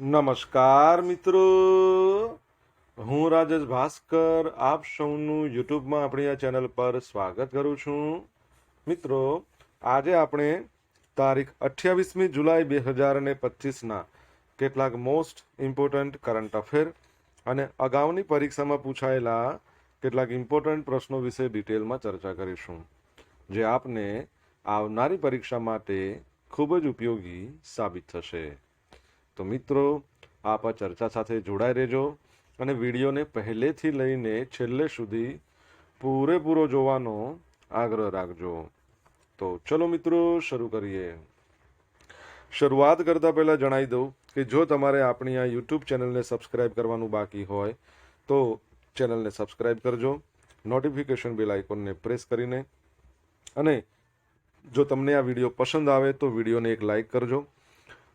નમસ્કાર મિત્રો, હું રાજેશ ભાસ્કર આપ સૌનું યુટ્યુબમાં આપણી આ ચેનલ પર સ્વાગત કરું છું. મિત્રો, આજે આપણે તારીખ 28મી જુલાઈ 2025ના કેટલાક મોસ્ટ ઇમ્પોર્ટન્ટ કરંટ અફેર અને અગાઉની પરીક્ષામાં પૂછાયેલા કેટલાક ઇમ્પોર્ટન્ટ પ્રશ્નો વિશે ડિટેલમાં ચર્ચા કરીશું, જે આપને આવનારી પરીક્ષા માટે ખૂબ જ ઉપયોગી સાબિત થશે. તો મિત્રો, આપ આ ચર્ચા સાથે જોડાઈ રહેજો અને વિડીયોને પહેલેથી લઈને છેલ્લે સુધી પૂરેપૂરો જોવાનો આગ્રહ રાખજો. તો ચલો મિત્રો, શરૂ કરીએ. શરૂઆત કરતા પહેલા જણાવી દઉં કે જો તમારે આપણી આ યુટ્યુબ ચેનલને સબસ્ક્રાઇબ કરવાનું બાકી હોય તો ચેનલને સબસ્ક્રાઇબ કરજો, નોટિફિકેશન બેલ આઇકોનને પ્રેસ કરીને, અને જો તમને આ વિડીયો પસંદ આવે તો વિડીયોને એક લાઇક કરજો.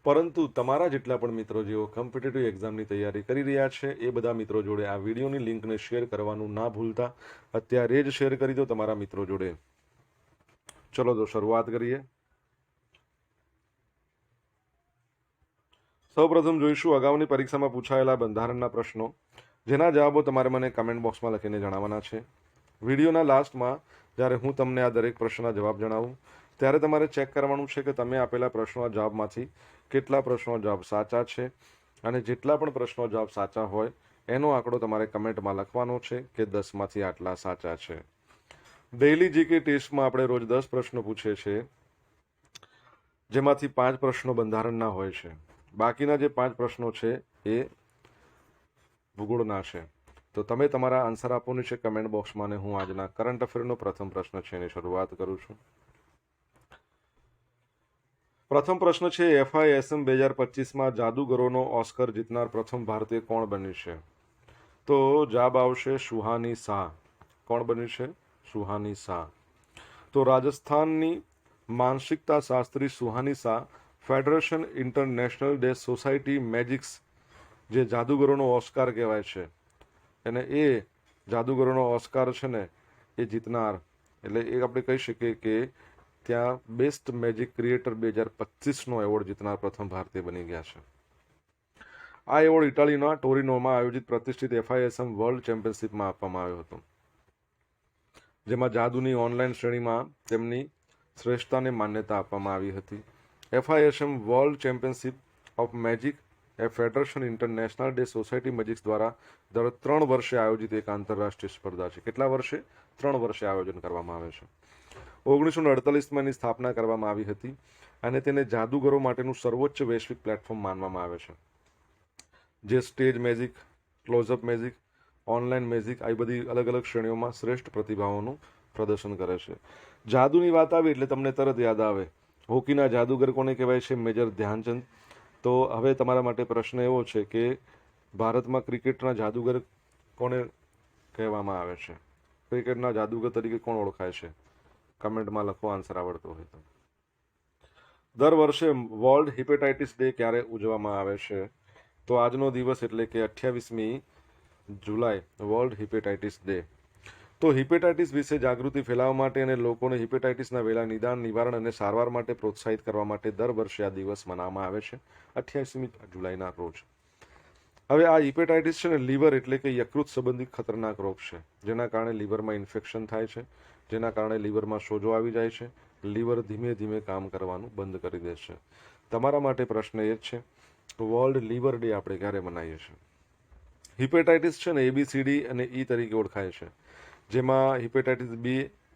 પરંતુ તમારા જેટલા પણ મિત્રો જેઓ કોમ્પિટિટિવ એક્ઝામની તૈયારી કરી રહ્યા છે એ બધા મિત્રો જોડે આ વિડીયોની લિંકને શેર કરવાનું ના ભૂલતા અત્યારે જ શેર કરી દો તમારા મિત્રો જોડે. ચલો તો શરૂઆત કરીએ. સૌપ્રથમ જોઈશું અગાઉની પરીક્ષામાં પૂછાયેલા બંધારણના પ્રશ્નો, જેના જવાબો તમારે મને કમેન્ટ બોક્સમાં લખીને જણાવવાના છે. વિડીયોના લાસ્ટમાં જ્યારે હું તમને આ દરેક પ્રશ્નના જવાબ જણાવું ત્યારે તમારે ચેક કરવાનું છે કે તમે આપેલા પ્રશ્નોના જવાબમાંથી કેટલા પ્રશ્નો જવાબ સાચા છે, અને જેટલા પણ પ્રશ્નો જવાબ સાચા હોય એનો આંકડો તમારે કમેન્ટમાં લખવાનો છે કે 10માંથી આટલા સાચા છે. ડેઇલી જીકે ટેસ્ટમાં આપણે રોજ 10 પ્રશ્નો પૂછે છે, જેમાંથી 5 પ્રશ્નો બંધારણના હોય છે. બાકીના જે 5 પ્રશ્નો છે એ ભૂગોળના છે. તો તમે તમારા આન્સર આપવાનું છે કમેન્ટ બોક્સમાં, અને હું આજના કરંટ અફેરનો પ્રથમ પ્રશ્ન છે એની શરૂઆત કરું છું. પ્રથમ પ્રશ્ન છે, FISM 2025માં જાદુગરોનો ઓસ્કર જીતનાર પ્રથમ ભારતીય કોણ બન્યું છે? તો જવાબ આવશે સુહાની શાહ. કોણ બન્યું છે? સુહાની શાહ. તો રાજસ્થાનની માનસિકતા શાસ્ત્રી Suhani Shah Federation International de Society Magics, જે જાદુગરોનો ઓસ્કાર કહેવાય છે, અને એ જાદુગરોનો ઓસ્કાર છે ને એ જીતનાર, એટલે એ આપણે કહી શકીએ કે ત્યાં બેસ્ટ મેજિક ક્રિએટર 2025નો એવોર્ડ જીતનાર પ્રથમ ભારતીય બની ગયા છે. આ એવોર્ડ ઇટાલીના ટોરિનોમાં આયોજિત પ્રતિષ્ઠિત FISM વર્લ્ડ ચેમ્પિયનશિપમાં આપવામાં આવ્યો હતો, જેમાં જાદુની ઓનલાઈન શ્રેણીમાં તેમની શ્રેષ્ઠતાને માન્યતા આપવામાં આવી હતી. FISM world championship of magic એ Federation International de Society Magics દ્વારા દર 3 વર્ષે આયોજિત એક આંતરરાષ્ટ્રીય સ્પર્ધા છે. કેટલા વર્ષે? 3 વર્ષે આયોજન કરવામાં આવે છે. 1948માં એની સ્થાપના કરવામાં આવી હતી, અને તેને જાદુગરો માટેનું સર્વોચ્ચ વૈશ્વિક પ્લેટફોર્મ માનવામાં આવે છે, જે stage magic, close-up magic, online magic, આ બધી અલગ અલગ શ્રેણીઓમાં શ્રેષ્ઠ પ્રતિભાઓનું પ્રદર્શન કરે છે. જાદુની વાત આવી એટલે તમને તરત યાદ આવે હોકીના જાદુગર કોને કહેવાય છે? મેજર ધ્યાનચંદ. તો હવે તમારા માટે પ્રશ્ન એવો છે કે ભારતમાં ક્રિકેટના જાદુગર કોને કહેવામાં આવે છે? ક્રિકેટના જાદુગર તરીકે કોણ ઓળખાય છે? કમેન્ટમાં લખો આન્સર આવડતો હોય તો. દર વર્ષે વર્લ્ડ હિપેટાઇટિસ ડે ક્યારે ઉજવવામાં આવે છે? તો આજનો દિવસ એટલે કે 28મી જુલાઈ વર્લ્ડ હિપેટાઇટિસ ડે. તો હિપેટાઇટિસ વિશે જાગૃતિ ફેલાવવા માટે અને લોકોને હિપેટાઇટિસના વહેલા નિદાન, નિવારણ અને સારવાર માટે પ્રોત્સાહિત કરવા માટે દર વર્ષે આ દિવસ મનાવવામાં આવે છે 28મી જુલાઈના રોજ. હવે આ હિપેટાઇટિસ છે ને લીવર એટલે કે યકૃત સંબંધિત ખતરનાક રોગ છે, જેના કારણે લીવરમાં ઇન્ફેક્શન થાય છે, જેના કારણે લીવરમાં સોજો આવી જાય છે. લીવર ધીમે ધીમે કામ કરવાનું બંધ કરી દે છે. તમારા માટે પ્રશ્ન એ જ છે, વર્લ્ડ લીવર ડે આપણે ક્યારે મનાવીએ છીએ? હિપેટાઇટિસ છે ને ABCD અને E તરીકે ઓળખાય છે, જેમાં હિપેટાઇટિસ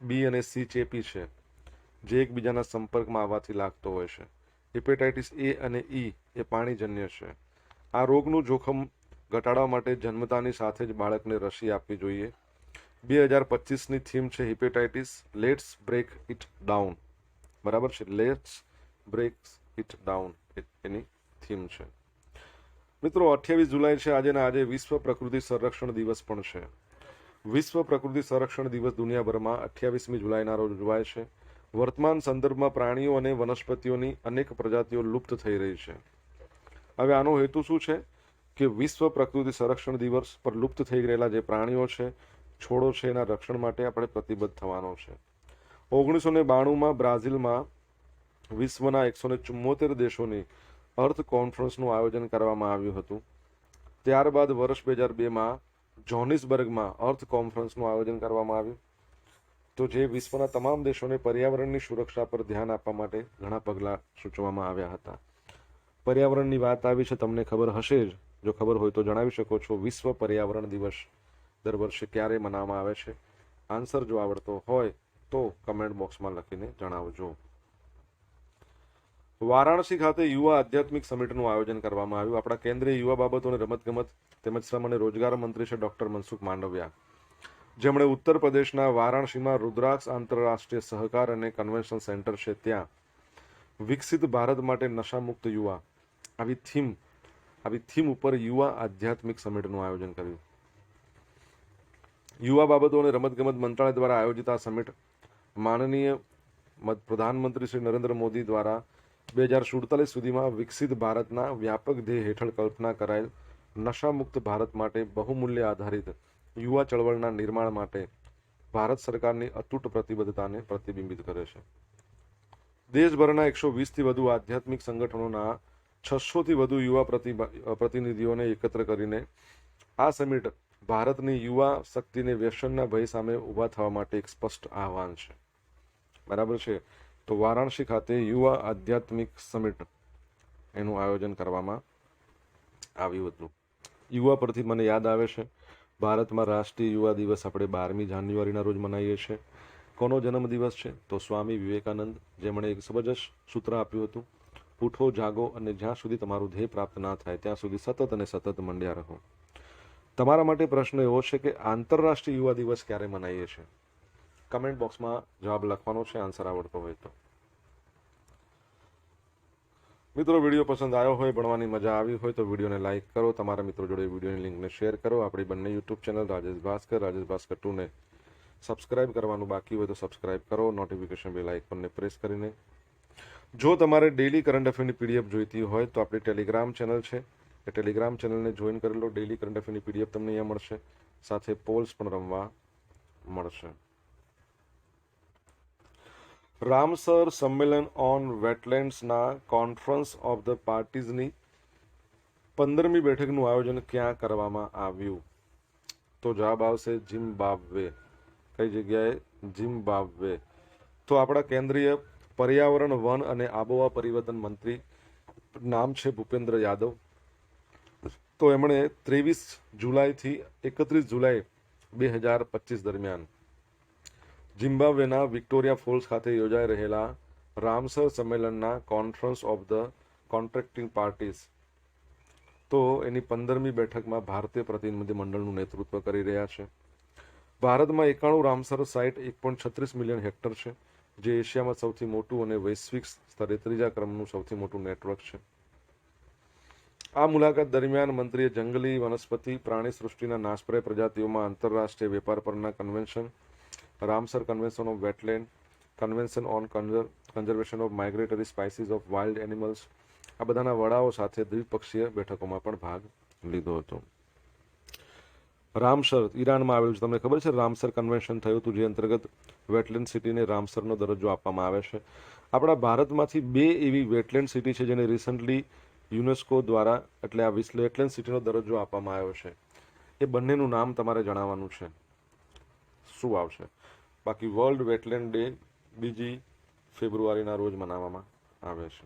બી અને સી ચેપી છે, જે એકબીજાના સંપર્કમાં આવવાથી લાગતો હોય છે. હિપેટાઇટિસ A અને E એ પાણીજન્ય છે. આ રોગનું જોખમ ઘટાડવા માટે જન્મતાની સાથે જ બાળકને રસી આપવી જોઈએ. 2025ની થીમ છે hepatitis let's break it down. બરાબર છે, લેટ્સ બ્રેક ઇટ ડાઉન એની થીમ છે. મિત્રો, 28 જુલાઈ છે આજે, ને આજે વિશ્વ પ્રકૃતિ સંરક્ષણ દિવસ પણ છે. વિશ્વ પ્રકૃતિ સંરક્ષણ દિવસ દુનિયાભરમાં 28મી જુલાઈના રોજ ઉજવાય છે. વર્તમાન સંદર્ભમાં પ્રાણીઓ અને વનસ્પતિઓની અનેક પ્રજાતિઓ લુપ્ત થઈ રહી છે. હવે આનો હેતુ શું છે કે વિશ્વ પ્રકૃતિ સંરક્ષણ દિવસ પર લુપ્ત થઈ ગયેલા જે પ્રાણીઓ છે, છોડો છે, એના રક્ષણ માટે આપણે પ્રતિબદ્ધ થવાનો છે. 1992માં બ્રાઝિલમાં વિશ્વના 174 દેશોની અર્થ કોન્ફરન્સનું આયોજન કરવામાં આવ્યું હતું. ત્યારબાદ વર્ષ 2002માં જોહાનિસબર્ગમાં અર્થ કોન્ફરન્સનું આયોજન કરવામાં આવ્યું. તો જે વિશ્વના તમામ દેશોને પર્યાવરણની સુરક્ષા પર ધ્યાન આપવા માટે ઘણા પગલાં સૂચવવામાં આવ્યા હતા. પર્યાવરણની વાત આવી છે, તમને ખબર હશે જ. જો ખબર હોય તો જણાવી શકો છો. વિશ્વ પર્યાવરણ દિવસ દર વર્ષે ક્યારે મનાવવામાં આવે છે? આન્સર જો આવડતો હોય તો કમેન્ટ બોક્સમાં લખીને જણાવજો. વારાણસી ખાતે યુવા આધ્યાત્મિક સમિટનું આયોજન કરવામાં આવ્યું. આપણા કેન્દ્રીય યુવા બાબતો અને રમતગમત તેમજ શ્રમ અને રોજગાર મંત્રી છે ડોક્ટર મનસુખ માંડવિયા, જેમણે ઉત્તર પ્રદેશના વારાણસીમાં રુદ્રાક્ષ આંતરરાષ્ટ્રીય સહકાર અને કન્વેન્શન સેન્ટર છે ત્યાં વિકસિત ભારત માટે નશામુક્ત યુવા આવી થીમ ઉપર યુવા આધ્યાત્મિક સમિટનું આયોજન કર્યું. યુવા બાબતો અને રમતગમત મંત્રાલય દ્વારા આયોજિત આ સમિટ માનનીય પ્રધાનમંત્રી શ્રી નરેન્દ્ર મોદી દ્વારા 2047 સુધીમાં વિકસિત ભારતના વ્યાપક ધ્યેય હેઠળ કલ્પના કરાયેલ નશામુક્ત ભારત માટે બહુમૂલ્ય આધારિત યુવા ચળવળના નિર્માણ માટે ભારત સરકારની અતૂટ પ્રતિબદ્ધતાને પ્રતિબિંબિત કરે છે. દેશભરના 120થી વધુ આધ્યાત્મિક સંગઠનોના 600થી વધુ યુવા પ્રતિનિધિઓને એકત્ર કરીને આ સમિટ ભારતની યુવા શક્તિને વ્યસનના ભય સામે ઊભા થવા માટે એક સ્પષ્ટ આહ્વાન છે. બરાબર છે. તો વારાણસી ખાતે યુવા આધ્યાત્મિક સમિટ એનું આયોજન કરવામાં આવ્યું હતું. યુવા પરથી મને યાદ આવે છે, ભારતમાં રાષ્ટ્રીય યુવા દિવસ આપણે 12મી જાન્યુઆરીના રોજ મનાવીએ છીએ. કોનો જન્મદિવસ છે? તો સ્વામી વિવેકાનંદ, જેમણે એક જબરજસ્ત સૂત્ર આપ્યું હતું, ઉઠો જાગો અને જ્યાં સુધી તમારું ધ્યેય પ્રાપ્ત ના થાય ત્યાં સુધી સતત અને સતત મંડ્યા રહો. તમારા માટે પ્રશ્ન એવો છે કે આંતરરાષ્ટ્રીય યુવા દિવસ ક્યારે મનાવીએ છીએ? કમેન્ટ બોક્સમાં જવાબ લખવાનો છે, આન્સર આવડતો હોય તો. મિત્રો, વિડીયો પસંદ આવ્યો હોય, ભણવાની મજા આવી હોય તો વિડીયોને લાઇક કરો, તમારા મિત્રો જોડે વિડીયોની લિંકને શેર કરો. આપણી બંને યુટ્યુબ ચેનલ રાજેશ ભાસ્કર 2ને સબસ્ક્રાઇબ કરવાનું બાકી હોય તો સબસ્ક્રાઇબ કરો, નોટિફિકેશન બેલ આઇકોનને પ્રેસ કરીને. જો તમારે ડેઇલી કરંટ અફેરની પીડીએફ જોઈતી હોય તો આપણી ટેલિગ્રામ ચેનલ છે, એ ટેલિગ્રામ ચેનલને જોઈન કરી લો. ડેઇલી કરંટ અફેરની પીડીએફ તમને અહીંયા મળશે, સાથે પોલ્સ પણ રમવા મળશે. રામસર સંમેલન ઓન વેટલેન્ડ્સના કોન્ફરન્સ ઓફ ધ પાર્ટીઝની 15મી બેઠકનું આયોજન ક્યાં કરવામાં આવ્યું? તો જવાબ આવશે ઝિમ્બાબ્વે. કઈ જગ્યાએ? ઝિમ્બાબ્વે. તો આપણા કેન્દ્રીય પર્યાવરણ, વન અને આબોહવા પરિવર્તન મંત્રી નામ છે ભૂપેન્દ્ર યાદવ. તો એમણે 23 જુલાઈથી 31 જુલાઈ 2025 દરમિયાન ઝિમ્બાબ્વેના વિક્ટોરિયા ફોલ્સ ખાતે યોજાઈ રહેલા રામસર સંમેલનના conference of the contracting parties, તો એની 15મી બેઠકમાં ભારતીય પ્રતિનિધિ મંડળનું નેતૃત્વ કરી રહ્યા છે. ભારતમાં 91 રામસર સાઇટ 1.36 મિલિયન હેક્ટર છે, જે એશિયામાં સૌથી મોટું અને વૈશ્વિક સ્તરે 3જા ક્રમનું સૌથી મોટું નેટવર્ક છે. આ મુલાકાત દરમિયાન મંત્રીએ જંગલી વનસ્પતિ પ્રાણી સૃષ્ટિના નાશપ્રાય પ્રજાતિઓમાં આંતરરાષ્ટ્રીય વેપાર પરના convention, Ramsar convention of wetland, convention on conservation of migratory spices of wild animals, આ બધાના વડાઓ સાથે દ્વિપક્ષીય બેઠકોમાં પણ ભાગ લીધો હતો. રામસર ઈરાનમાં આવેલું છે. તમને ખબર છે રામસર કન્વેન્શન થયું હતું, જે અંતર્ગત વેટલેન્ડ સિટીને રામસરનો દરજ્જો આપવામાં આવે છે. આપણા ભારતમાંથી 2 એવી વેટલેન્ડ સિટી છે જેને રિસન્ટલી યુનેસ્કો દ્વારા એટલે આ વેટલેન્ડ સિટીનો દરજ્જો આપવામાં આવ્યો છે. એ બંનેનું નામ તમારે જણાવવાનું છે. શું આવશે? બાકી વર્લ્ડ વેટલેન્ડ ડે 2 ફેબ્રુઆરીના રોજ મનાવવામાં આવે છે.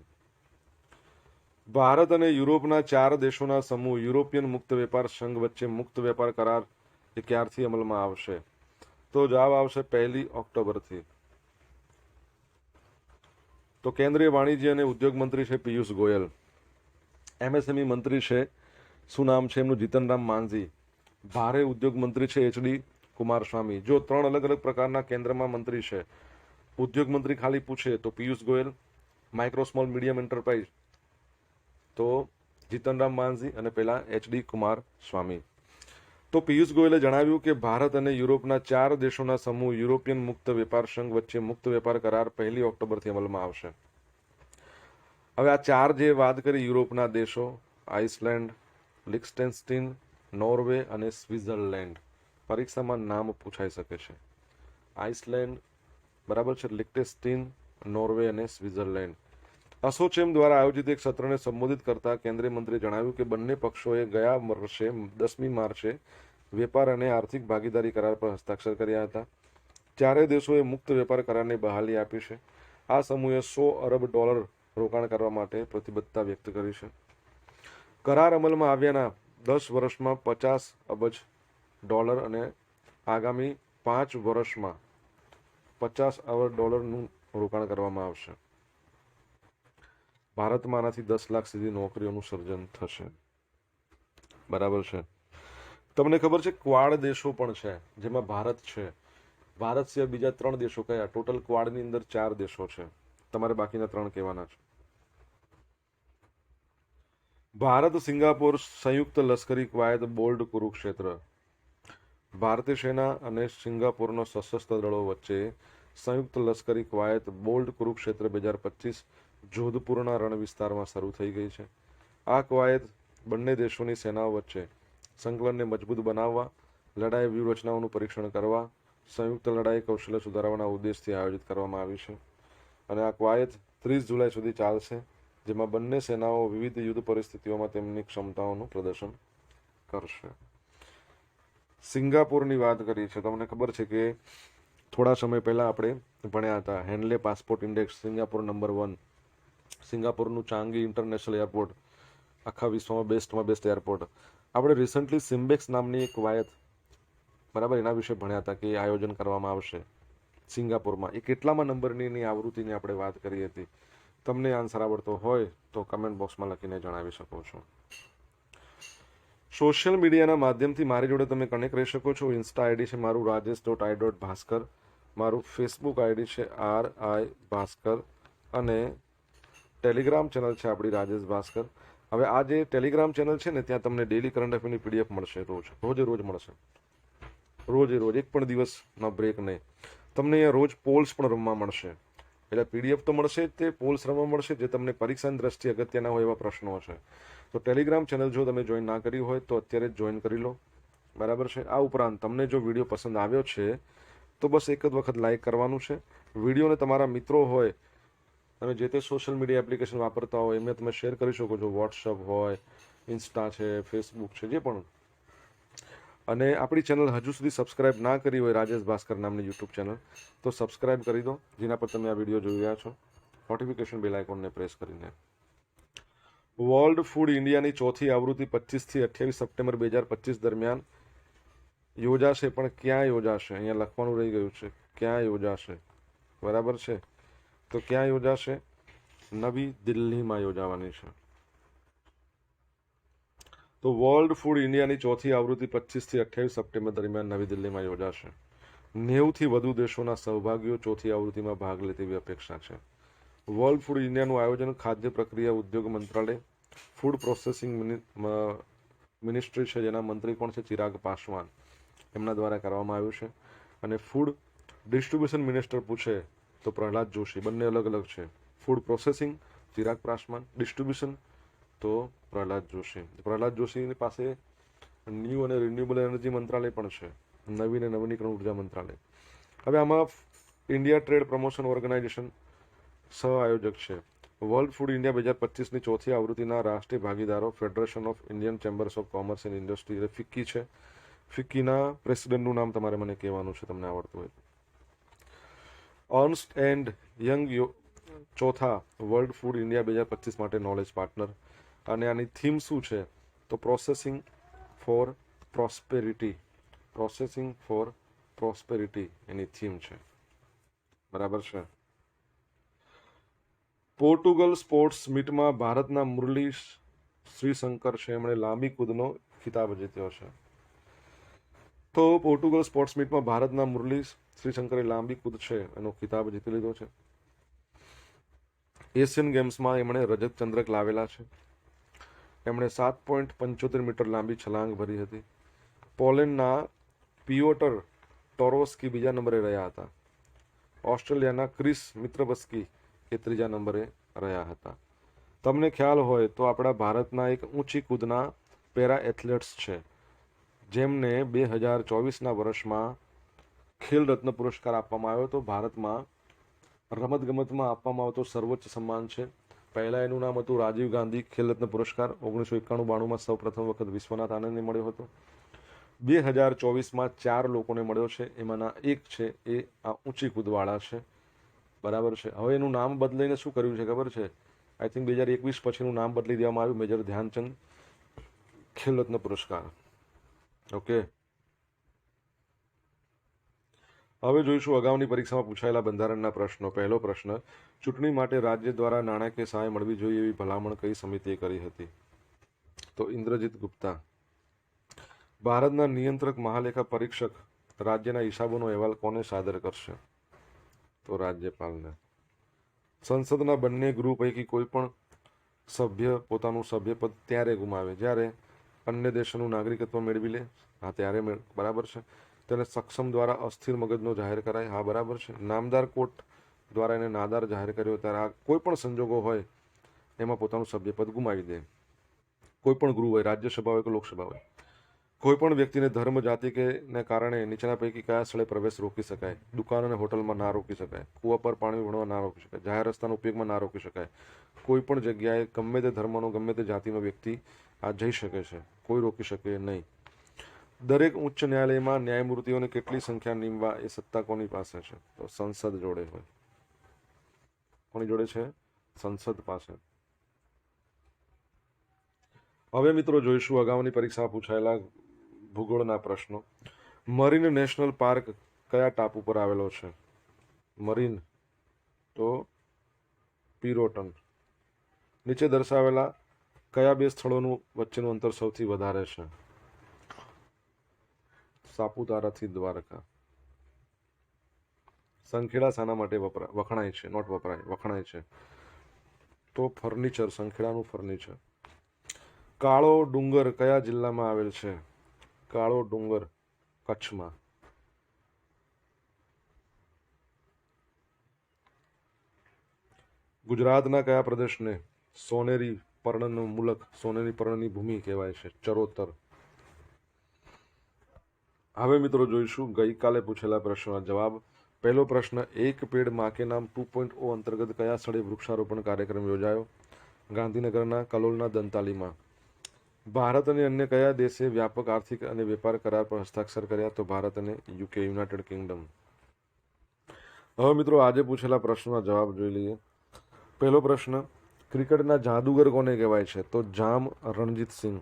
ભારત અને યુરોપના 4 દેશોના સમૂહ યુરોપિયન મુક્ત વેપાર સંઘ વચ્ચે મુક્ત વેપાર કરાર એ ક્યારથી અમલમાં આવશે? તો જવાબ આવશે 1 ઓક્ટોબરથી. તો કેન્દ્રીય વાણિજ્ય અને ઉદ્યોગ મંત્રી છે પિયુષ ગોયલ. એમએસએમઈ મંત્રી છે, શું નામ છે એમનું? જીતનરામ માંઝી. ભારે ઉદ્યોગ મંત્રી છે એચડી કુમારસ્વામી. જો 3 અલગ અલગ પ્રકારના કેન્દ્રમાં મંત્રી છે. ઉદ્યોગ મંત્રી ખાલી પૂછે તો Piyush Goyal, micro small medium enterprise તો જીતનરામ માંઝી અને પેલા એચડી કુમારસ્વામી. તો પિયુષ ગોયલે જણાવ્યું કે ભારત અને યુરોપના 4 દેશોના સમૂહ યુરોપિયન મુક્ત વેપાર સંઘ વચ્ચે મુક્ત વેપાર કરાર 1 ઓક્ટોબરથી અમલમાં આવશે. હવે આ 4 જે વાત કરી યુરોપના દેશો, આઇસલેન્ડ, લિક્સટેન્સ્ટીન, નોર્વે અને સ્વિટ્ઝરલેન્ડ. પરીક્ષામાં નામ પૂછાઈ શકે છે. આઇસલેન્ડ, બરાબર છે, લિક્ટેન્સ્ટીન, નોર્વે અને સ્વિટ્ઝરલેન્ડ. એસોચેમ દ્વારા આયોજિત એક સત્રને સંબોધિત કરતા કેન્દ્રીય મંત્રીએ જણાવ્યું કે બંને પક્ષોએ ગયા વર્ષે 10મી માર્ચે વેપાર અને આર્થિક ભાગીદારી કરાર પર હસ્તાક્ષર કર્યા હતા. ચારે દેશોએ મુક્ત વેપાર કરારને બહાલી આપી છે. આ સમૂહે $100 અરબ રોકાણ કરવા માટે પ્રતિબદ્ધતા વ્યક્ત કરી છે. કરાર અમલમાં આવ્યાના 10 વર્ષમાં $50 અબજ અને આગામી 5 વર્ષમાં $50 અરબ રોકાણ કરવામાં આવશે. ભારતમાં આનાથી 10 લાખ સીધી નોકરીઓનું સર્જન થશે. બરાબર છે. તમને ખબર છે ક્વાડ દેશો પણ છે, જેમાં ભારત છે. ભારત સિવાય બીજા 3 દેશો કયા? ટોટલ ક્વાડની અંદર 4 દેશો છે. તમારે બાકીના 3 કહેવાના છે. ભારત સિંગાપોર સંયુક્ત લશ્કરી કવાયત બોલ્ડ કુરુક્ષેત્ર. ભારતીય સેના અને સિંગાપોરના સશસ્ત્ર દળો વચ્ચે સંયુક્ત લશ્કરી કવાયત બોલ્ડ કુરુક્ષેત્ર 2025 જોધપુરના રણ વિસ્તારમાં શરૂ થઈ ગઈ છે. આ કવાયત બંને દેશોની સેનાઓ વચ્ચે સંકલનને મજબૂત બનાવવા, લડાઈ વ્યૂહરચનાઓનું પરીક્ષણ કરવા, સંયુક્ત લડાઈ કૌશલ્ય સુધારવાના ઉદ્દેશથી આયોજિત કરવામાં આવી છે. અને આ કવાયત 30 જુલાઈ સુધી ચાલશે, જેમાં બંને સેનાઓ વિવિધ યુદ્ધ પરિસ્થિતિઓમાં તેમની ક્ષમતાઓનું પ્રદર્શન કરશે. સિંગાપોરની વાત કરી છે. તમને ખબર છે કે થોડા સમય પહેલા આપણે ભણ્યા હતા Henley passport index, Singapore number 1. સિંગાપોરનું ચાંગી ઇન્ટરનેશનલ એરપોર્ટ આખા વિશ્વમાં બેસ્ટ એરપોર્ટ. આપણે રિસન્ટલી સિમ્બેક્સ નામની એક કવાયત, બરાબર, એના વિશે ભણ્યા હતા કે આયોજન કરવામાં આવશે સિંગાપોરમાં. એ કેટલામાં નંબરની એની આવૃત્તિની આપણે વાત કરી હતી? તમને આન્સર આવડતો હોય તો કમેન્ટ બોક્સમાં લખીને જણાવી શકો છો. સોશિયલ મીડિયાના માધ્યમથી મારી જોડે તમે કનેક્ટ રહી શકો છો. ઇન્સ્ટા આઈડી છે મારું rajesh.i.bhaskar, મારું ફેસબુક આઈડી છે RI ભાસ્કર, અને ટેલિગ્રામ ચેનલ છે આપણી રાજેશ ભાસ્કર. હવે આ જે ટેલિગ્રામ ચેનલ છે ને, ત્યાં તમને ડેલી કરંટ અફેરની PDF મળશે. રોજે મળશે. રોજ એક પણ દિવસનો બ્રેક નહીં. તમને અહીંયા રોજ પોલ્સ પણ રમવા મળશે. એટલે PDF તો મળશે જ, તે પોલ્સ રમવા મળશે જે તમને પરીક્ષાની દ્રષ્ટિએ અગત્યના હોય એવા પ્રશ્નો હશે. તો ટેલિગ્રામ ચેનલ જો તમે જોઈન ના કરી હોય તો અત્યારે જ જોઈન કરી લો. બરાબર છે. આ ઉપરાંત તમને જો વિડીયો પસંદ આવ્યો છે તો બસ એક જ વખત લાઈક કરવાનું છે. વિડીયોને તમારા મિત્રો હોય, તમે જે તે સોશિયલ મીડિયા એપ્લિકેશન વાપરતા હોય એમાં તમે શેર કરી શકો છો. વોટ્સઅપ હોય, ઇન્સ્ટા છે, ફેસબુક છે, જે પણ. અને આપણી ચેનલ હજુ સુધી સબસ્ક્રાઇબ ના કરી હોય, રાજેશ ભાસ્કર નામની યુટ્યુબ ચેનલ, તો સબસ્ક્રાઇબ કરી દો, જેના પર તમે આ વિડીયો જોઈ રહ્યા છો. નોટિફિકેશન બેલ આઇકોનને પ્રેસ કરીને. વર્લ્ડ ફૂડ ઇન્ડિયાની ચોથી આવૃત્તિ 25 થી 28 સપ્ટેમ્બર 2025 દરમિયાન યોજાશે. પણ ક્યાં યોજાશે? અહીંયા લખવાનું રહી ગયું છે, ક્યાં યોજાશે. બરાબર છે. તો ક્યાં યોજાશે? નવી દિલ્હીમાં યોજાવાની છે. તો વર્લ્ડ ફૂડ ઇન્ડિયાની ચોથી આવૃત્તિ 25 થી 28 સપ્ટેમ્બર દરમિયાન નવી દિલ્હીમાં યોજાશે. 90 થી વધુ દેશોના સહભાગીઓ ચોથી આવૃત્તિમાં ભાગ લે તેવી અપેક્ષા છે. વર્લ્ડ ફૂડ ઇન્ડિયાનું આયોજન ખાદ્ય પ્રક્રિયા ઉદ્યોગ મંત્રાલય, ફૂડ પ્રોસેસિંગ મિનિસ્ટ્રી છે, જેના મંત્રી કોણ છે? ચિરાગ પાસવાન, એમના દ્વારા કરવામાં આવ્યું છે. અને ફૂડ ડિસ્ટ્રીબ્યુશન મિનિસ્ટર પૂછે તો પ્રહલાદ જોશી. બંને અલગ અલગ છે. Food processing Chirag Paswan, distribution તો પ્રહલાદ જોશી. પ્રહલાદ જોશીની પાસે ન્યૂ અને રિન્યુએબલ એનર્જી મંત્રાલય પણ છે, નવીન અને નવીનીકરણ ઉર્જા મંત્રાલય. હવે આમાં ઇન્ડિયા ટ્રેડ પ્રમોશન ઓર્ગેનાઇઝેશન સહ આયોજક છે. વર્લ્ડ ફૂડ ઇન્ડિયા 2025ની ચોથી આવૃત્તિના રાષ્ટ્રીય ભાગીદારો federation of Indian chambers of commerce and industry, એટલે ફિક્કી છે. ફિક્કીના પ્રેસિડેન્ટનું નામ તમારે મને કહેવાનું છે, તમને આવડતું હોય. અર્ન્સ્ટ એન્ડ યંગ ચોથા વર્લ્ડ ફૂડ ઇન્ડિયા 2025 માટે નોલેજ પાર્ટનર. અને આની થીમ શું છે? તો processing for prosperity. Processing for prosperity એની થીમ છે. બરાબર છે. પોર્ટુગલ સ્પોર્ટ્સ મીટમાં ભારતના મુરલી શ્રીશંકર છે, એમણે લાંબી કૂદનો ખિતાબ જીત્યો છે. તો પોર્ટુગલ સ્પોર્ટ્સ મીટમાં ભારતના મુરલી શ્રીશંકરે લાંબી કૂદ છે એનો ખિતાબ જીતી લીધો છે. એશિયન ગેમ્સમાં એમણે રજત ચંદ્રક લાવેલા છે. એમણે 7.75 મીટર લાંબી છલાંગ ભરી હતી. પોલેન્ડના પિયોટર ટોરોસ્કી બીજા નંબરે રહ્યા હતા. ઓસ્ટ્રેલિયાના ક્રિસ મિત્રબસ્કી એ ત્રીજા નંબરે રહ્યા હતા. તમને ખ્યાલ હોય તો આપણા ભારતના એક ઊંચી કૂદના પેરા એથ્લેટ્સ છે, જેમને 2024ના વર્ષમાં ખેલ રત્ન પુરસ્કાર આપવામાં આવ્યો હતો. ભારતમાં રમતગમતમાં આપવામાં આવતો સર્વોચ્ચ સન્માન છે પહેલા એનું નામ હતું રાજીવ ગાંધી ખેલ રત્ન પુરસ્કાર. 1991-92માં સૌ પ્રથમ વખત વિશ્વનાથ આનંદને મળ્યો હતો. 2024માં 4 લોકોને મળ્યો છે, એમાંના એક છે એ આ ઊંચી કૂદવાળા છે. બરાબર છે. હવે એનું નામ બદલીને શું કર્યું છે ખબર છે? આઈ થિંક 2021 પછીનું નામ બદલી દેવામાં આવ્યું, મેજર ધ્યાનચંદ ખેલ રત્ન પુરસ્કાર. ઓકે, હવે જોઈશું અગાઉની પરીક્ષામાં પૂછાયેલા બંધારણના પ્રશ્નો. પહેલો પ્રશ્ન, ચૂંટણી માટે રાજ્ય દ્વારા નાણાકીય સહાય મળવી જોઈએ એવી ભલામણ કઈ સમિતિએ કરી હતી? તો ઇન્દ્રજીત ગુપ્તા. ભારતના નિયંત્રક મહાલેખા પરીક્ષક રાજ્યના હિસાબોનો અહેવાલ કોને સાદર કરશે? તો રાજ્યપાલને. સંસદના બંને ગૃહ પૈકી કોઈ પણ સભ્ય પોતાનું સભ્યપદ ત્યારે ગુમાવે જ્યારે અન્ય દેશનું નાગરિકત્વ મેળવી લે. હા, ત્યારે બરાબર છે. તેને સક્ષમ દ્વારા અસ્થિર મગજનો જાહેર કરાય. હા, બરાબર છે. નામદાર કોર્ટ દ્વારા એને નાદાર જાહેર કર્યો ત્યારે આ કોઈ પણ સંજોગો હોય એમાં પોતાનું સભ્યપદ ગુમાવી દે. કોઈ પણ ગૃહ હોય, રાજ્યસભા હોય કે લોકસભા હોય. કોઈ પણ વ્યક્તિને ધર્મ, જાતિ કે ને કારણે નીચેના પૈકી કયા સ્થળે પ્રવેશ રોકી શકાય? દુકાન અને હોટલમાં ના રોકી શકાય, કૂવા પર પાણી ભરવા ના રોકી શકાય, જાહેર રસ્તાના ઉપયોગમાં ના રોકી શકાય. કોઈ પણ જગ્યાએ ગમે તે ધર્મનો, ગમે તે જાતિનો વ્યક્તિ આ જઈ શકે છે, કોઈ રોકી શકે નહીં. દરેક ઉચ્ચ ન્યાયાલયમાં ન્યાયમૂર્તિઓની કેટલી સંખ્યા નીમવા એ સત્તા કોની પાસે છે? તો સંસદ જોડે હોય. કોની જોડે છે? સંસદ પાસે. હવે મિત્રો જોઈશું અગાઉની પરીક્ષામાં પૂછાયેલા ભૂગોળના પ્રશ્નો. મરીન નેશનલ પાર્ક કયા ટાપુ પર આવેલો છે? મરીન તો પિરોટન. નીચે દર્શાવેલા કયા બે સ્થળોનું વચ્ચેનું અંતર સૌથી વધારે છે? સાપુતારાથી દ્વારકા. સંખેડા શાના માટે વખણાય છે? નોટ વપરાય, વખણાય છે. તો ફર્નિચર, સંખેડાનું ફર્નિચર. કાળો ડુંગર કયા જિલ્લામાં આવેલ છે? કાળો ડુંગર કચ્છમાં. ગુજરાતના કયા પ્રદેશને સોનેરી પર્ણનું મુલક, સોનેરી પર્ણની ભૂમિ કહેવાય છે? ચરોતર. હવે મિત્રો જોઈશું ગઈકાલે પૂછેલા પ્રશ્નના જવાબ. પહેલો પ્રશ્ન, એક પેડ માં કે નામ 2.0 અંતર્ગત કયા સ્થળે વૃક્ષારોપણ કાર્યક્રમ યોજાયો? ગાંધીનગરના કલોલના દંતાલીમાં. ભારત અને અન્ય કયા દેશે વ્યાપક આર્થિક અને વેપાર કરાર પર હસ્તાક્ષર કર્યા? તો ભારત અને યુકે, યુનાઇટેડ કિંગડમ. હવે મિત્રો આજે પૂછેલા પ્રશ્નોના જવાબ જોઈ લઈએ. પહેલો પ્રશ્ન, ક્રિકેટના જાદુગર કોને કહેવાય છે? તો જામ રણજીત સિંહ,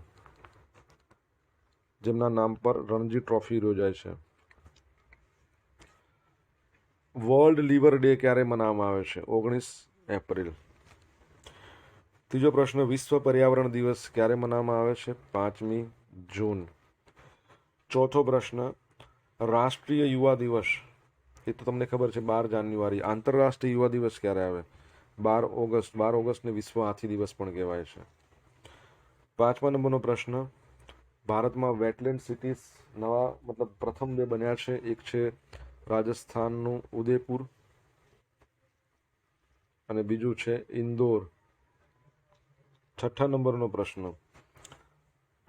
જેમના નામ પર રણજી ટ્રોફી યોજાય છે. વર્લ્ડ લીવર ડે ક્યારે મનાવવામાં આવે છે? 19 એપ્રિલ. ત્રીજો પ્રશ્ન, વિશ્વ પર્યાવરણ દિવસ ક્યારે મનાવવામાં આવે છે? 5મી જૂન. ચોથો પ્રશ્ન, રાષ્ટ્રીય યુવા દિવસ, એ તો તમને ખબર છે 12 જાન્યુઆરી. આંતરરાષ્ટ્રીય યુવા દિવસ ક્યારે આવે? 12 ઓગસ્ટ. 12 ઓગસ્ટને વિશ્વ હાથી દિવસ પણ કહેવાય છે. 5મા નંબરનો પ્રશ્ન, ભારતમાં વેટલેન્ડ સિટીઝ નવા મતલબ પ્રથમ બે બન્યા છે. એક છે રાજસ્થાનનું ઉદયપુર અને બીજું છે ઇન્દોર. 6ઠ્ઠા નંબરનો પ્રશ્ન,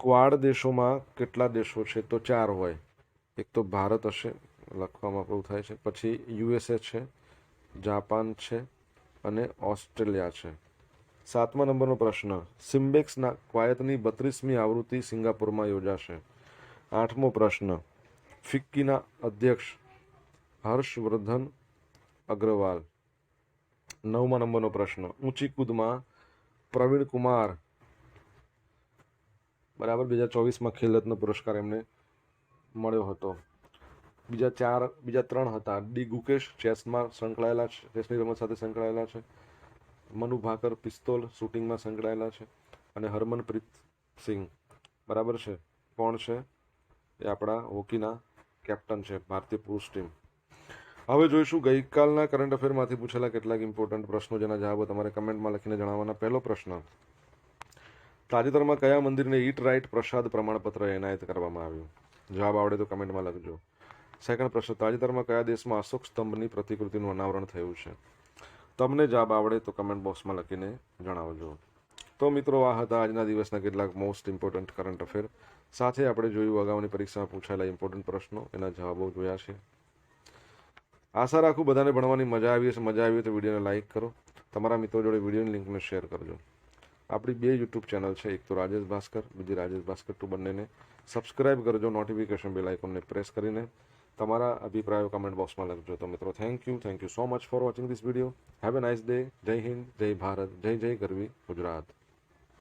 ક્વાડ દેશોમાં કેટલા દેશો છે? તો 4 હોય. એક તો ભારત હશે, લખવામાં બહુ થાય છે, પછી યુએસએ છે, જાપાન છે અને ઓસ્ટ્રેલિયા છે. 7મા નંબરનો પ્રશ્ન, સિમ્બેક્સના કવાયતની 32મી આવૃત્તિ સિંગાપુરમાં યોજાશે. 8મો પ્રશ્ન, ફિક્કીના અધ્યક્ષ હર્ષવર્ધન અગ્રવાલ. 9મા નંબરનો પ્રશ્ન, ઊંચી કૂદમાં પ્રવીણ કુમાર, બરાબર, 2024માં ખેલ રત્ન પુરસ્કાર એમને મળ્યો હતો. બીજા 3 હતા. ડી ગુકેશ ચેસમાં સંકળાયેલા છે, ચેસની રમત સાથે સંકળાયેલા છે. મનુ ભાકર પિસ્તોલ શૂટિંગમાં સંકળાયેલા છે. અને હરમનપ્રીત સિંહ, બરાબર છે, કોણ છે? એ આપણા હોકીના કેપ્ટન છે ભારતીય પુરુષ ટીમ. હવે જોઈશું ગઈકાલના કરંટ અફેરમાંથી પૂછેલા કેટલાક ઇમ્પોર્ટન્ટ પ્રશ્નો, જેના જવાબો તમારે કમેન્ટમાં લખીને જણાવવાના. પહેલો પ્રશ્ન, તાજેતરમાં કયા મંદિરને ઈટ રાઇટ પ્રસાદ પ્રમાણપત્ર એનાયત કરવામાં આવ્યું? જવાબ આવડે તો કમેન્ટમાં લખજો. સેકન્ડ પ્રશ્ન, તાજેતરમાં કયા દેશમાં અશોક સ્તંભની પ્રતિકૃતિનું અનાવરણ થયું છે? તમને જવાબ આવડે તો કમેન્ટ બોક્સમાં લખીને જણાવજો. તો મિત્રો આ હતા આજના દિવસના કેટલાક મોસ્ટ ઇમ્પોર્ટન્ટ કરંટ અફેર. સાથે આપણે જોયું અગાઉની પરીક્ષામાં પૂછાયેલા ઇમ્પોર્ટન્ટ પ્રશ્નો, એના જવાબો જોયા છે. આશા રાખું બધાને ભણવાની મજા આવી હશે. મજા આવી હોય તો વિડીયોને લાઇક કરો તમારા મિત્રો જોડે વિડીયોની લિંકને શેર કરજો. આપણી 2 યુટ્યુબ ચેનલ છે, એક તો રાજેશ ભાસ્કર, બીજી રાજેશ ભાસ્કર 2. બંનેને સબસ્ક્રાઇબ કરજો, નોટિફિકેશન બેલ આઇકોનને પ્રેસ કરીને તમારા અભિપ્રાયો કમેન્ટ બોક્સમાં લખજો. તો મિત્રો thank you so much for watching this video. Have a nice day. જય હિન્દ, જય ભારત, જય જય ગરવી ગુજરાત.